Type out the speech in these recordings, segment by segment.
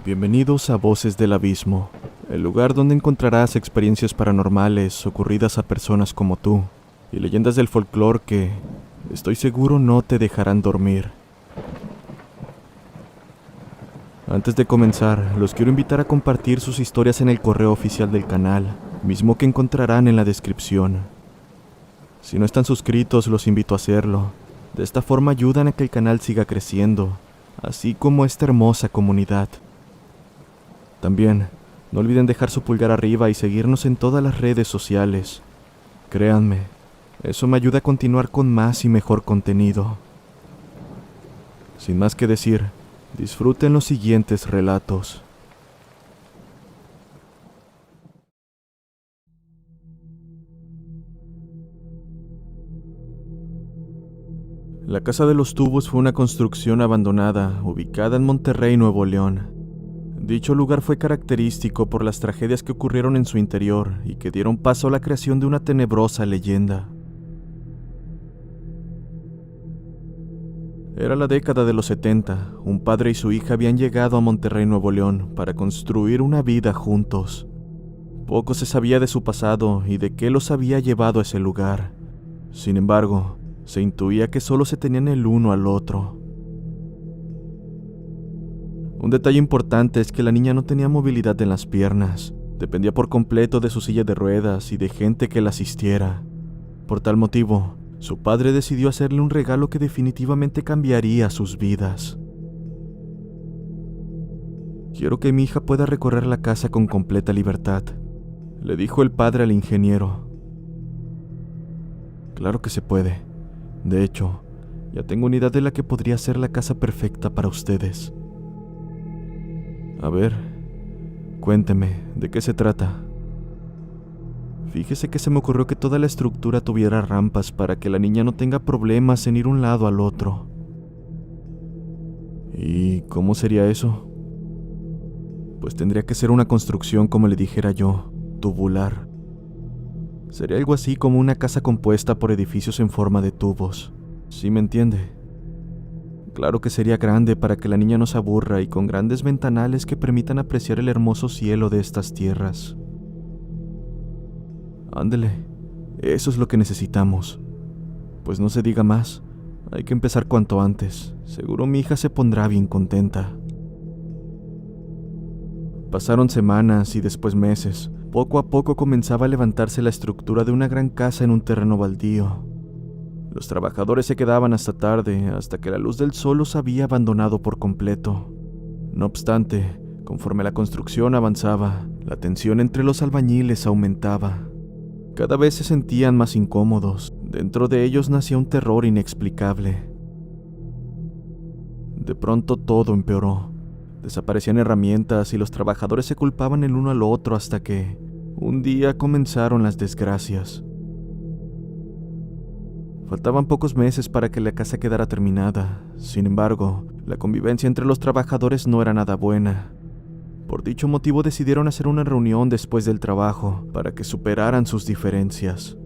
Bienvenidos a Voces del Abismo, el lugar donde encontrarás experiencias paranormales ocurridas a personas como tú y leyendas del folclore que, estoy seguro, no te dejarán dormir. Antes de comenzar, los quiero invitar a compartir sus historias en el correo oficial del canal, mismo que encontrarán en la descripción. Si no están suscritos, los invito a hacerlo. De esta forma ayudan a que el canal siga creciendo, así como esta hermosa comunidad. También, no olviden dejar su pulgar arriba y seguirnos en todas las redes sociales. Créanme, eso me ayuda a continuar con más y mejor contenido. Sin más que decir, disfruten los siguientes relatos. La Casa de los Tubos fue una construcción abandonada, ubicada en Monterrey, Nuevo León. Dicho lugar fue característico por las tragedias que ocurrieron en su interior y que dieron paso a la creación de una tenebrosa leyenda. Era la década de los 70, un padre y su hija habían llegado a Monterrey, Nuevo León, para construir una vida juntos. Poco se sabía de su pasado y de qué los había llevado a ese lugar. Sin embargo, se intuía que solo se tenían el uno al otro. Un detalle importante es que la niña no tenía movilidad en las piernas, dependía por completo de su silla de ruedas y de gente que la asistiera. Por tal motivo, su padre decidió hacerle un regalo que definitivamente cambiaría sus vidas. «Quiero que mi hija pueda recorrer la casa con completa libertad», le dijo el padre al ingeniero. «Claro que se puede. De hecho, ya tengo una idea de la que podría ser la casa perfecta para ustedes». «A ver, cuénteme, ¿de qué se trata?» «Fíjese que se me ocurrió que toda la estructura tuviera rampas para que la niña no tenga problemas en ir un lado al otro». «¿Y cómo sería eso?» «Pues tendría que ser una construcción, como le dijera yo, tubular. Sería algo así como una casa compuesta por edificios en forma de tubos. ¿Sí me entiende? Claro que sería grande para que la niña no se aburra y con grandes ventanales que permitan apreciar el hermoso cielo de estas tierras». «Ándele, eso es lo que necesitamos. Pues no se diga más, hay que empezar cuanto antes. Seguro mi hija se pondrá bien contenta». Pasaron semanas y después meses. Poco a poco comenzaba a levantarse la estructura de una gran casa en un terreno baldío. Los trabajadores se quedaban hasta tarde, hasta que la luz del sol los había abandonado por completo. No obstante, conforme la construcción avanzaba, la tensión entre los albañiles aumentaba. Cada vez se sentían más incómodos. Dentro de ellos nacía un terror inexplicable. De pronto todo empeoró. Desaparecían herramientas y los trabajadores se culpaban el uno al otro hasta que, un día, comenzaron las desgracias. Faltaban pocos meses para que la casa quedara terminada. Sin embargo, la convivencia entre los trabajadores no era nada buena. Por dicho motivo decidieron hacer una reunión después del trabajo para que superaran sus diferencias.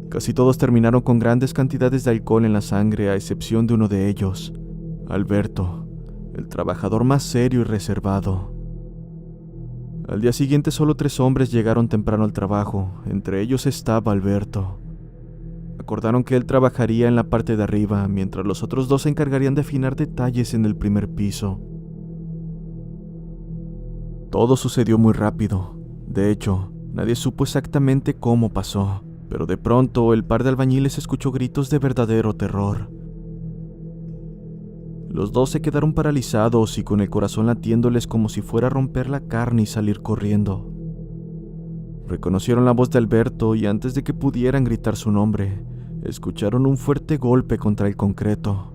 Casi todos terminaron con grandes cantidades de alcohol en la sangre, a excepción de uno de ellos, Alberto, el trabajador más serio y reservado. Al día siguiente solo 3 hombres llegaron temprano al trabajo, entre ellos estaba Alberto. Acordaron que él trabajaría en la parte de arriba, mientras los otros 2 se encargarían de afinar detalles en el primer piso. Todo sucedió muy rápido. De hecho, nadie supo exactamente cómo pasó, pero de pronto el par de albañiles escuchó gritos de verdadero terror. Los 2 se quedaron paralizados y con el corazón latiéndoles como si fuera a romper la carne y salir corriendo. Reconocieron la voz de Alberto y antes de que pudieran gritar su nombre, escucharon un fuerte golpe contra el concreto.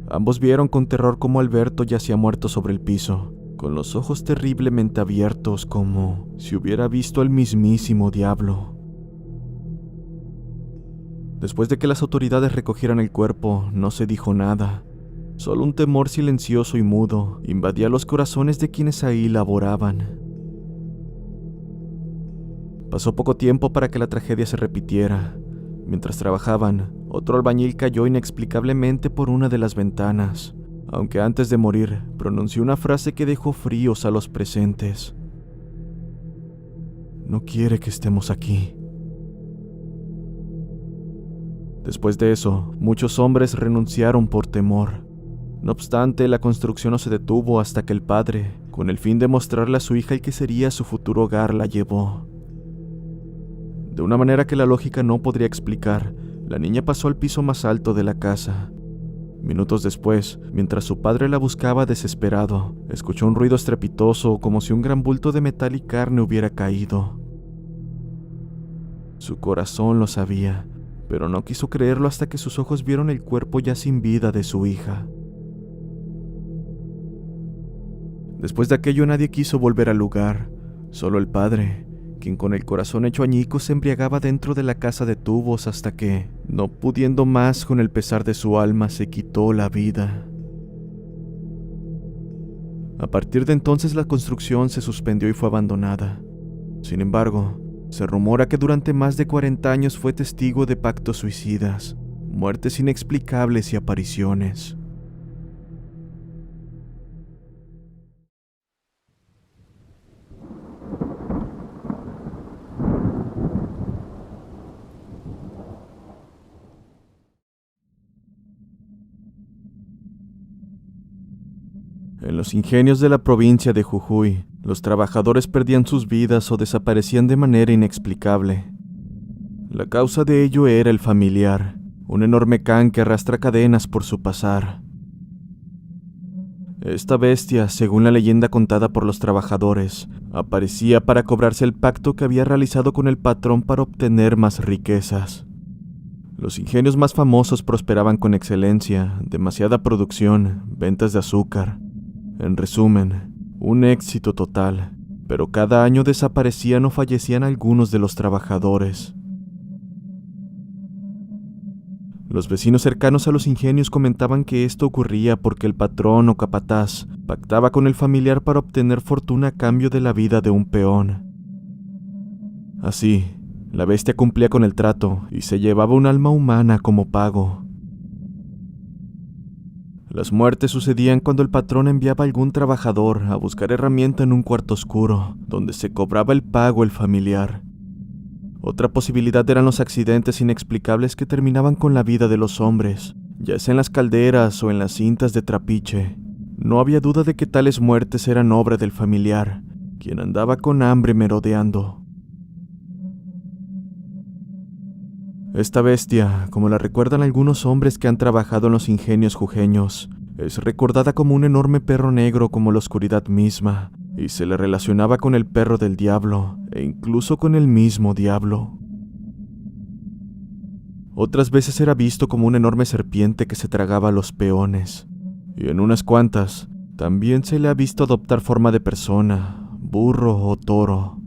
Ambos vieron con terror cómo Alberto yacía muerto sobre el piso, con los ojos terriblemente abiertos como si hubiera visto al mismísimo diablo. Después de que las autoridades recogieran el cuerpo, no se dijo nada. Solo un temor silencioso y mudo invadía los corazones de quienes ahí laboraban. Pasó poco tiempo para que la tragedia se repitiera. Mientras trabajaban, otro albañil cayó inexplicablemente por una de las ventanas. aunque antes de morir pronunció una frase que dejó fríos a los presentes. No quiere que estemos aquí. Después de eso, muchos hombres renunciaron por temor. No obstante, la construcción no se detuvo hasta que el padre, con el fin de mostrarle a su hija el que sería su futuro hogar, la llevó. De una manera que la lógica no podría explicar, la niña pasó al piso más alto de la casa. Minutos después, mientras su padre la buscaba desesperado, escuchó un ruido estrepitoso como si un gran bulto de metal y carne hubiera caído. Su corazón lo sabía, pero no quiso creerlo hasta que sus ojos vieron el cuerpo ya sin vida de su hija. Después de aquello nadie quiso volver al lugar, solo el padre, quien con el corazón hecho añicos se embriagaba dentro de la casa de tubos hasta que, no pudiendo más con el pesar de su alma, se quitó la vida. A partir de entonces la construcción se suspendió y fue abandonada. Sin embargo, se rumora que durante más de 40 años fue testigo de pactos suicidas, muertes inexplicables y apariciones. En los ingenios de la provincia de Jujuy, los trabajadores perdían sus vidas o desaparecían de manera inexplicable. La causa de ello era el familiar, un enorme can que arrastra cadenas por su pasar. Esta bestia, según la leyenda contada por los trabajadores, aparecía para cobrarse el pacto que había realizado con el patrón para obtener más riquezas. Los ingenios más famosos prosperaban con excelencia, demasiada producción, ventas de azúcar. En resumen, un éxito total, pero cada año desaparecían o fallecían algunos de los trabajadores. Los vecinos cercanos a los ingenios comentaban que esto ocurría porque el patrón o capataz pactaba con el familiar para obtener fortuna a cambio de la vida de un peón. Así, la bestia cumplía con el trato y se llevaba un alma humana como pago. Las muertes sucedían cuando el patrón enviaba a algún trabajador a buscar herramienta en un cuarto oscuro, donde se cobraba el pago el familiar. Otra posibilidad eran los accidentes inexplicables que terminaban con la vida de los hombres, ya sea en las calderas o en las cintas de trapiche. No había duda de que tales muertes eran obra del familiar, quien andaba con hambre merodeando. Esta bestia, como la recuerdan algunos hombres que han trabajado en los ingenios jujeños, es recordada como un enorme perro negro como la oscuridad misma, y se le relacionaba con el perro del diablo, e incluso con el mismo diablo. Otras veces era visto como una enorme serpiente que se tragaba a los peones, y en unas cuantas también se le ha visto adoptar forma de persona, burro o toro.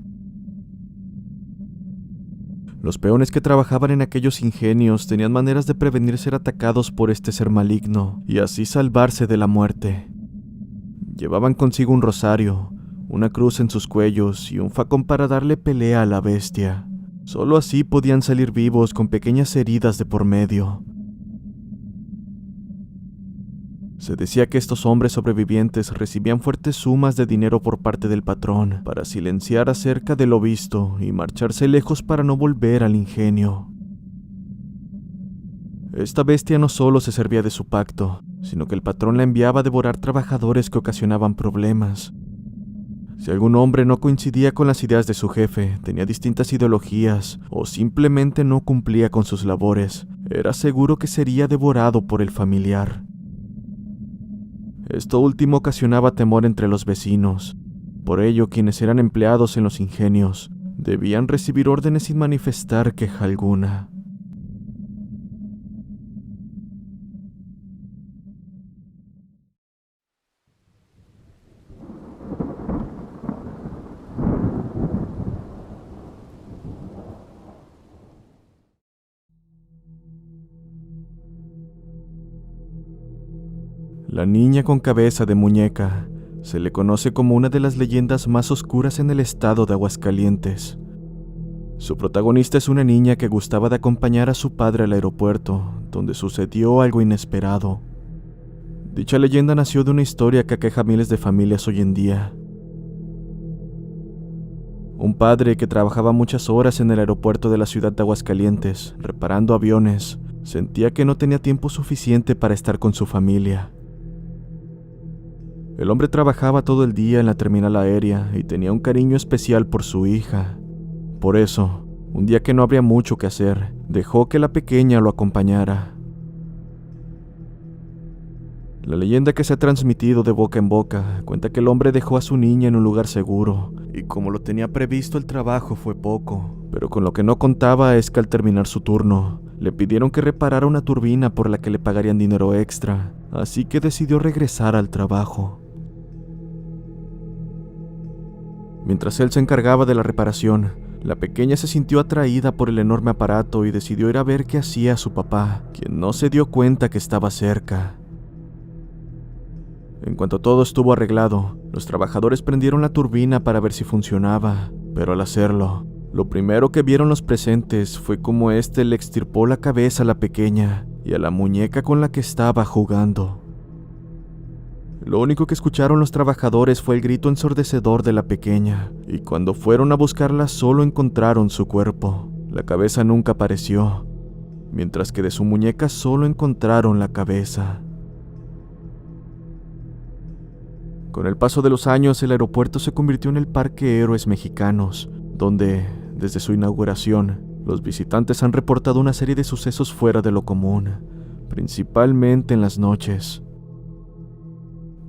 Los peones que trabajaban en aquellos ingenios tenían maneras de prevenir ser atacados por este ser maligno y así salvarse de la muerte. Llevaban consigo un rosario, una cruz en sus cuellos y un facón para darle pelea a la bestia. Solo así podían salir vivos con pequeñas heridas de por medio. Se decía que estos hombres sobrevivientes recibían fuertes sumas de dinero por parte del patrón para silenciar acerca de lo visto y marcharse lejos para no volver al ingenio. Esta bestia no solo se servía de su pacto, sino que el patrón la enviaba a devorar trabajadores que ocasionaban problemas. Si algún hombre no coincidía con las ideas de su jefe, tenía distintas ideologías o simplemente no cumplía con sus labores, era seguro que sería devorado por el familiar. Esto último ocasionaba temor entre los vecinos. Por ello, quienes eran empleados en los ingenios debían recibir órdenes sin manifestar queja alguna. La niña con cabeza de muñeca se le conoce como una de las leyendas más oscuras en el estado de Aguascalientes. Su protagonista es una niña que gustaba de acompañar a su padre al aeropuerto, donde sucedió algo inesperado. Dicha leyenda nació de una historia que aqueja a miles de familias hoy en día. Un padre que trabajaba muchas horas en el aeropuerto de la ciudad de Aguascalientes, reparando aviones, sentía que no tenía tiempo suficiente para estar con su familia. El hombre trabajaba todo el día en la terminal aérea y tenía un cariño especial por su hija. Por eso, un día que no habría mucho que hacer, dejó que la pequeña lo acompañara. La leyenda que se ha transmitido de boca en boca cuenta que el hombre dejó a su niña en un lugar seguro, y como lo tenía previsto el trabajo fue poco, pero con lo que no contaba es que al terminar su turno, le pidieron que reparara una turbina por la que le pagarían dinero extra, así que decidió regresar al trabajo. Mientras él se encargaba de la reparación, la pequeña se sintió atraída por el enorme aparato y decidió ir a ver qué hacía su papá, quien no se dio cuenta que estaba cerca. En cuanto todo estuvo arreglado, los trabajadores prendieron la turbina para ver si funcionaba, pero al hacerlo, lo primero que vieron los presentes fue cómo éste le extirpó la cabeza a la pequeña y a la muñeca con la que estaba jugando. Lo único que escucharon los trabajadores fue el grito ensordecedor de la pequeña, y cuando fueron a buscarla solo encontraron su cuerpo. La cabeza nunca apareció, mientras que de su muñeca solo encontraron la cabeza. Con el paso de los años, el aeropuerto se convirtió en el Parque Héroes Mexicanos, donde, desde su inauguración, los visitantes han reportado una serie de sucesos fuera de lo común, principalmente en las noches.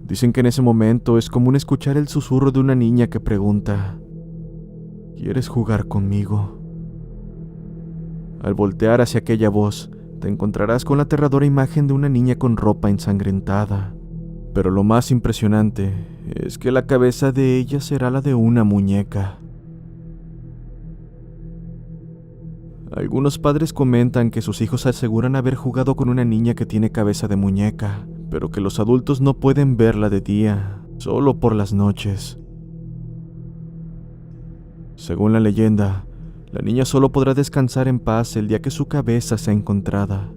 Dicen que en ese momento es común escuchar el susurro de una niña que pregunta: ¿quieres jugar conmigo? Al voltear hacia aquella voz, te encontrarás con la aterradora imagen de una niña con ropa ensangrentada. Pero lo más impresionante es que la cabeza de ella será la de una muñeca. Algunos padres comentan que sus hijos aseguran haber jugado con una niña que tiene cabeza de muñeca, pero que los adultos no pueden verla de día, solo por las noches. Según la leyenda, la niña solo podrá descansar en paz el día que su cabeza sea encontrada.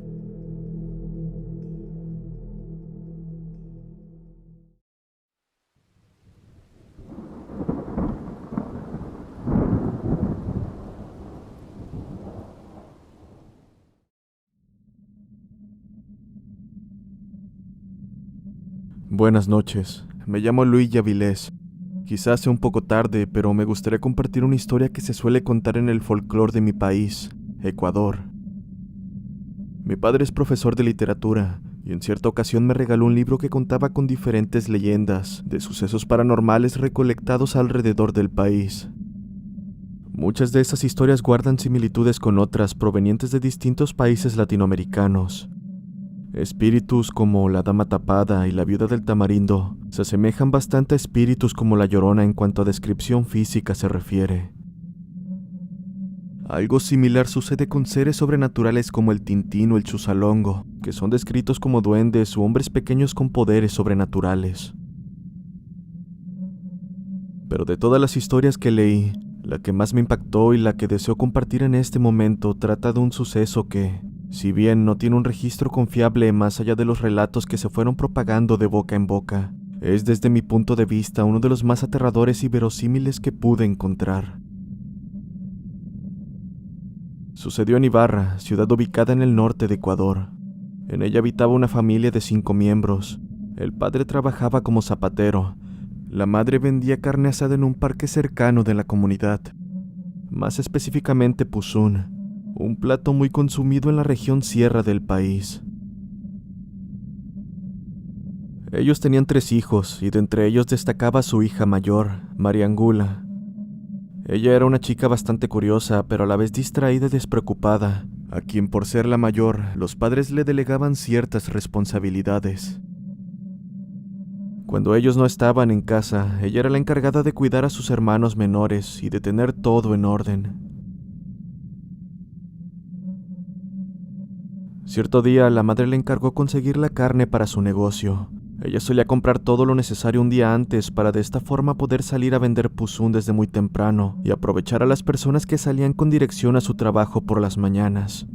Buenas noches, me llamo Luis Yavilés. Quizás sea un poco tarde, pero me gustaría compartir una historia que se suele contar en el folclore de mi país, Ecuador. Mi padre es profesor de literatura, y en cierta ocasión me regaló un libro que contaba con diferentes leyendas de sucesos paranormales recolectados alrededor del país. Muchas de esas historias guardan similitudes con otras provenientes de distintos países latinoamericanos. Espíritus como la Dama Tapada y la Viuda del Tamarindo se asemejan bastante a espíritus como la Llorona en cuanto a descripción física se refiere. Algo similar sucede con seres sobrenaturales como el Tintín o el Chusalongo, que son descritos como duendes u hombres pequeños con poderes sobrenaturales. Pero de todas las historias que leí, la que más me impactó y la que deseo compartir en este momento trata de un suceso que, si bien no tiene un registro confiable más allá de los relatos que se fueron propagando de boca en boca, es desde mi punto de vista uno de los más aterradores y verosímiles que pude encontrar. Sucedió en Ibarra, ciudad ubicada en el norte de Ecuador. En ella habitaba una familia de 5 miembros. El padre trabajaba como zapatero. La madre vendía carne asada en un parque cercano de la comunidad, más específicamente puzún, un plato muy consumido en la región sierra del país. Ellos tenían 3 hijos, y de entre ellos destacaba su hija mayor, María Angula. Ella era una chica bastante curiosa, pero a la vez distraída y despreocupada, a quien por ser la mayor, los padres le delegaban ciertas responsabilidades. Cuando ellos no estaban en casa, ella era la encargada de cuidar a sus hermanos menores y de tener todo en orden. Cierto día, la madre le encargó conseguir la carne para su negocio. Ella solía comprar todo lo necesario un día antes para de esta forma poder salir a vender puzún desde muy temprano y aprovechar a las personas que salían con dirección a su trabajo por las mañanas.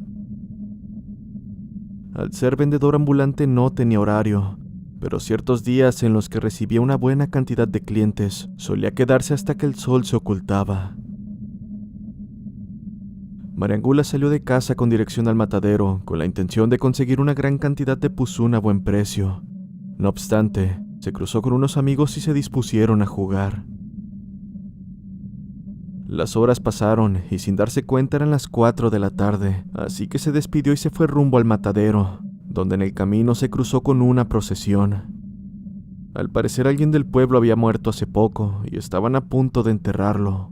Al ser vendedor ambulante no tenía horario, pero ciertos días en los que recibía una buena cantidad de clientes, solía quedarse hasta que el sol se ocultaba. Mariangula salió de casa con dirección al matadero, con la intención de conseguir una gran cantidad de puzún a buen precio. No obstante, se cruzó con unos amigos y se dispusieron a jugar. Las horas pasaron y sin darse cuenta eran las 4 de la tarde, así que se despidió y se fue rumbo al matadero, donde en el camino se cruzó con una procesión. Al parecer alguien del pueblo había muerto hace poco y estaban a punto de enterrarlo.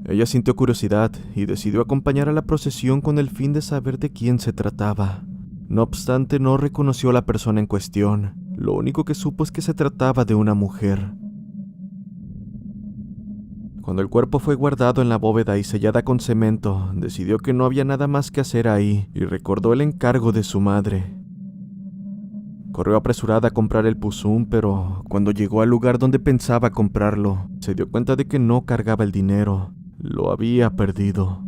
Ella sintió curiosidad y decidió acompañar a la procesión con el fin de saber de quién se trataba. No obstante, no reconoció a la persona en cuestión. Lo único que supo es que se trataba de una mujer. Cuando el cuerpo fue guardado en la bóveda y sellada con cemento, decidió que no había nada más que hacer ahí y recordó el encargo de su madre. Corrió apresurada a comprar el puzún, pero cuando llegó al lugar donde pensaba comprarlo, se dio cuenta de que no cargaba el dinero. Lo había perdido.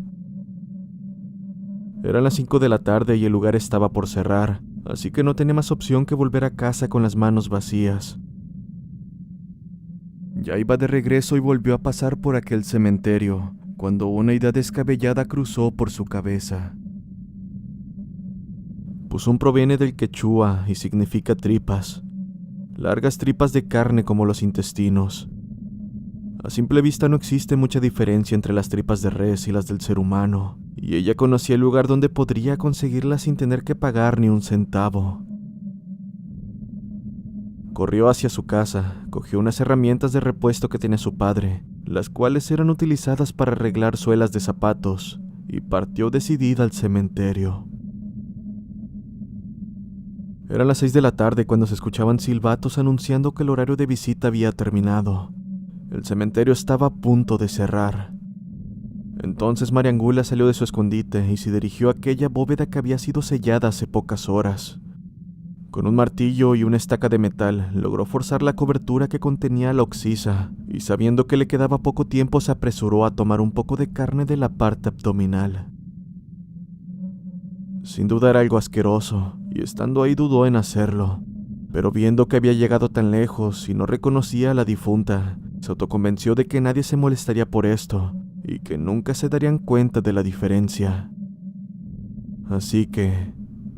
Eran las 5 de la tarde y el lugar estaba por cerrar, así que no tenía más opción que volver a casa con las manos vacías. Ya iba de regreso y volvió a pasar por aquel cementerio, cuando una idea descabellada cruzó por su cabeza. Puzún proviene del quechua y significa tripas, largas tripas de carne como los intestinos. A simple vista no existe mucha diferencia entre las tripas de res y las del ser humano, y ella conocía el lugar donde podría conseguirlas sin tener que pagar ni un centavo. Corrió hacia su casa, cogió unas herramientas de repuesto que tenía su padre, las cuales eran utilizadas para arreglar suelas de zapatos, y partió decidida al cementerio. Eran las 6 de la tarde cuando se escuchaban silbatos anunciando que el horario de visita había terminado. El cementerio estaba a punto de cerrar. Entonces Mariangula salió de su escondite y se dirigió a aquella bóveda que había sido sellada hace pocas horas. Con un martillo y una estaca de metal, logró forzar la cobertura que contenía la oxisa, y sabiendo que le quedaba poco tiempo se apresuró a tomar un poco de carne de la parte abdominal. Sin duda era algo asqueroso, y estando ahí dudó en hacerlo, pero viendo que había llegado tan lejos y no reconocía a la difunta, se autoconvenció de que nadie se molestaría por esto, y que nunca se darían cuenta de la diferencia. Así que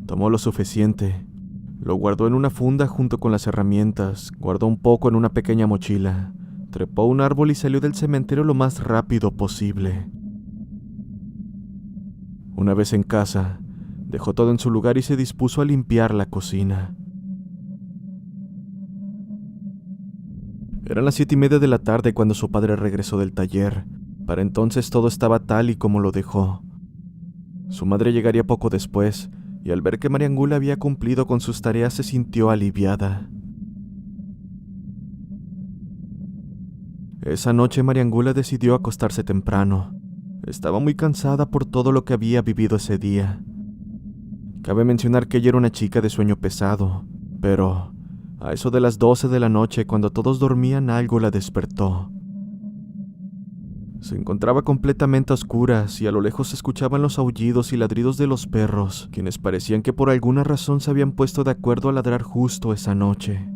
tomó lo suficiente. Lo guardó en una funda junto con las herramientas, guardó un poco en una pequeña mochila, trepó a un árbol y salió del cementerio lo más rápido posible. Una vez en casa, dejó todo en su lugar y se dispuso a limpiar la cocina. Eran las 7:30 de la tarde cuando su padre regresó del taller. Para entonces todo estaba tal y como lo dejó. Su madre llegaría poco después, y al ver que Mariangula había cumplido con sus tareas se sintió aliviada. Esa noche Mariangula decidió acostarse temprano. Estaba muy cansada por todo lo que había vivido ese día. Cabe mencionar que ella era una chica de sueño pesado, pero a eso de las 12 de la noche, cuando todos dormían, algo la despertó. Se encontraba completamente a oscuras y a lo lejos se escuchaban los aullidos y ladridos de los perros, quienes parecían que por alguna razón se habían puesto de acuerdo a ladrar justo esa noche.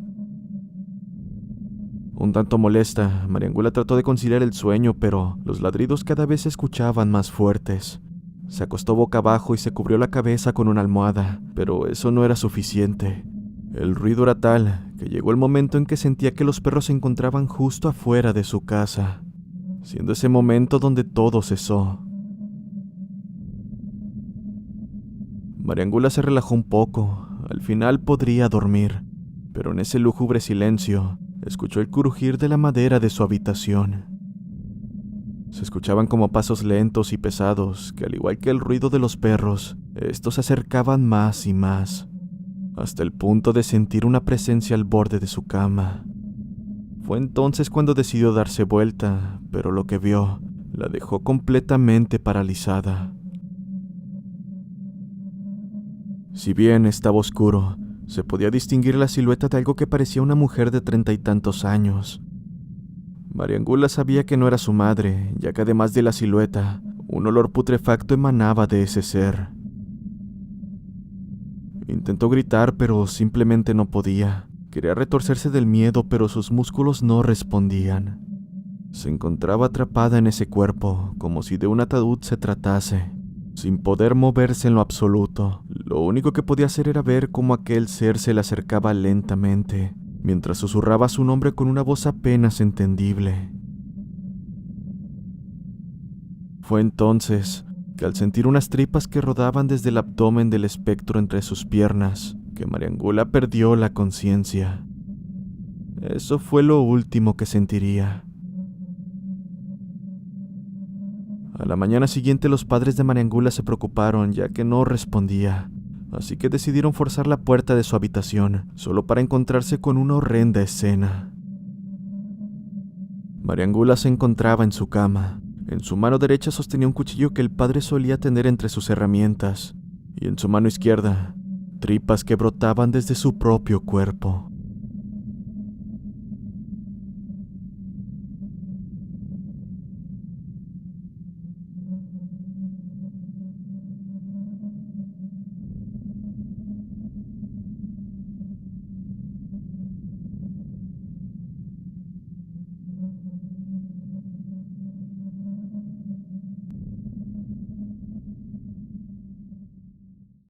Un tanto molesta, Mariangula trató de conciliar el sueño, pero los ladridos cada vez se escuchaban más fuertes. Se acostó boca abajo y se cubrió la cabeza con una almohada, pero eso no era suficiente. El ruido era tal que llegó el momento en que sentía que los perros se encontraban justo afuera de su casa, siendo ese momento donde todo cesó. Mariangula se relajó un poco, al final podría dormir, pero en ese lúgubre silencio escuchó el crujir de la madera de su habitación. Se escuchaban como pasos lentos y pesados, que al igual que el ruido de los perros, estos se acercaban más y más, hasta el punto de sentir una presencia al borde de su cama. Fue entonces cuando decidió darse vuelta, pero lo que vio la dejó completamente paralizada. Si bien estaba oscuro, se podía distinguir la silueta de algo que parecía una mujer de 30 y tantos años. Mariangula sabía que no era su madre, ya que además de la silueta, un olor putrefacto emanaba de ese ser. Intentó gritar, pero simplemente no podía. Quería retorcerse del miedo, pero sus músculos no respondían. Se encontraba atrapada en ese cuerpo, como si de un ataúd se tratase, sin poder moverse en lo absoluto. Lo único que podía hacer era ver cómo aquel ser se le acercaba lentamente, mientras susurraba su nombre con una voz apenas entendible. Fue entonces que, al sentir unas tripas que rodaban desde el abdomen del espectro entre sus piernas, que Mariangula perdió la conciencia. Eso fue lo último que sentiría. A la mañana siguiente los padres de Mariangula se preocuparon, ya que no respondía, así que decidieron forzar la puerta de su habitación, solo para encontrarse con una horrenda escena. Mariangula se encontraba en su cama. En su mano derecha sostenía un cuchillo que el padre solía tener entre sus herramientas, y en su mano izquierda, tripas que brotaban desde su propio cuerpo.